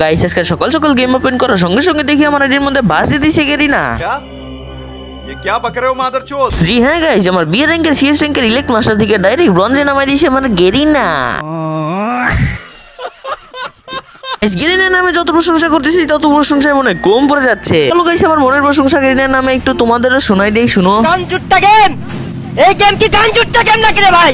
Guys আজকে সকাল সকাল গেম ওপেন করার সঙ্গে সঙ্গে দেখি আমার এর মধ্যে বাস দিতেছে গেরিনা। ये क्या बक रहे हो मादरचोद? জি হ্যাঁ গাইস, আমার বি র্যাঙ্কের সিএস র্যাঙ্কের ইলেক্ট মাস্টার থেকে ডাইরেক্ট ব্রঞ্জে নামাই দিয়েছে আমার গেরিনা। গেরিনা নামে যত প্রশংসা করতেছি তত প্রশংসায় মনে কম পড়ে যাচ্ছে। চলো গাইস, আমার মনের প্রশংসা গেরিনার নামে একটু তোমাদেরও শোনাই দেই, শুনো। গানজুট্টা গেম, এই গেম কি গানজুট্টা গেম নাকি রে ভাই?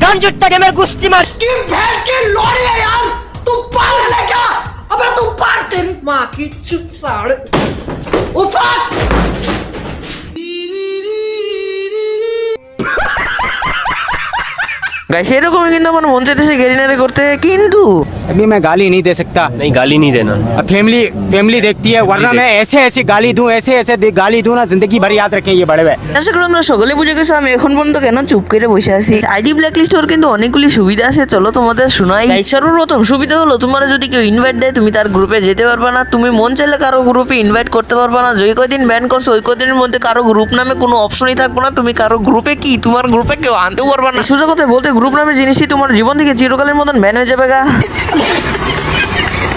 গানজুট্টা গেমের গুষ্টি মার तुम भैंस के लौड़े है यार, तुम पागल है क्या? अबे तुम पार तेरी माँ की चुत साड़ उफाट। গাইস এরকমই কিন্তু আমার মন চাইতেছে গেরিনারে করতে, কিন্তু अभी मैं गाली नहीं दे सकता। नहीं गाली नहीं देना। अब फैमिली देखती है, वरना मैं ऐसे ऐसे गाली दूं, ऐसे ऐसे गाली दूं ना, जिंदगी भर याद रखें ये बड़े हुए। আশা করি আমরা সকলে বুঝে গেছো আমি এখন পর্যন্ত কেন চুপ করে বসে আছি। আইডি ব্ল্যাক লিস্ট ওর কিন্তু অনেকগুলি সুবিধা আছে, চলো তোমাদের শোনাই। গাইস সর্বপ্রথম সুবিধা হলো তোমার যদি কেউ ইনভাইট দেয় তুমি তার গ্রুপে যেতে পারবে না, তুমি মন চাইলে কারো গ্রুপে ইনভাইট করতে পারবে না। যেই কয়দিন ব্যান করছো ওই কয়দিনের মধ্যে কারো গ্রুপ নামে কোনো অপশনই থাকবে না, তুমি কারো গ্রুপে কি তোমার গ্রুপে কেউ আনতেও পারবে না। সোজা কথা বলতে গ্রুপ নামে জিনিসই তোমার জীবন থেকে চিরকালের মতন ব্যান হয়ে যাবে গা।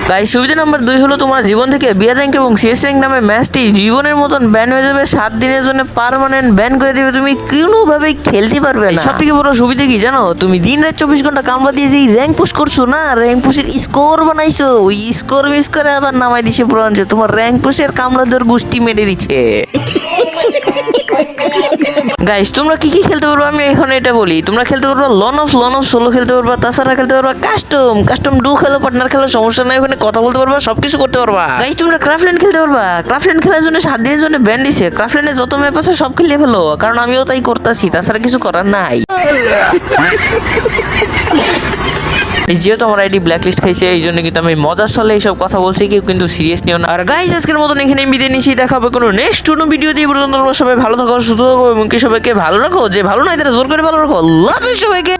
গাইস সুবিধা নাম্বার 2 হলো তোমার জীবন থেকে বিআর র্যাঙ্ক এবং সিএস র্যাঙ্ক নামে ম্যাচটি জীবনের মতন ব্যান হয়ে যাবে, 7 দিনের জন্য পার্মানেন্ট ব্যান করে দিবে, তুমি কোনোভাবেই খেলতে পারবে না। সবথেকে বড় সুবিধা কি জানো? তুমি দিন রাত 24 ঘন্টা কামড়া দিয়ে যেই র্যাঙ্ক পুশ করছো না, র্যাঙ্ক পুশের স্কোর বানাইছো, ওই স্কোর মিস করে আবার নামাই দিছে ব্রঞ্জে, তোমার র্যাঙ্ক পুশের কামড়াদের গোষ্ঠী মেরে দিচ্ছে। গাইস তোমরা কি কি খেলতে পারবে আমি এখন এটা বলি। তোমরা খেলতে পারবে লন অফ সোলো খেলতে পারবা, তাছাড়া খেলতে পারবা কাস্টম ডু খেলো, পার্টনার খেলো, সমস্যা নাই, ওখানে কথা বলতে পারবা, সবকিছু করতে পারবা। গাইস তোমরা ক্রাফটল্যান্ড খেলতে পারবা। ক্রাফটল্যান্ড খেলার জন্য 7 দিনের জন্য ব্যান দিছে। ক্রাফটল্যান্ডে যত ম্যাপ আছে সব খেলে ফেলো, কারণ আমিও তাই করতেছি, তাছাড়া কিছু করার নাই। যেহেতু আমার আইডি ব্ল্যাক লিস্ট খাইছে এই জন্য কিন্তু আমি মজার ছলে এইসব কথা বলছি, কেউ কিন্তু সিরিয়াস নিও না। আর গাইস আজকের মতন এখানে বিদায় নিচ্ছি, দেখা হবে কোনো নেক্সট কোনো ভিডিও দিয়ে। পর্যন্ত সবাই ভালো থাকো, সুস্থ থাকো এবং কি সবাইকে ভালো রাখো, যে ভালো নাই তারা জোর করে ভালো রাখো। লাভ ইউ সবাইকে।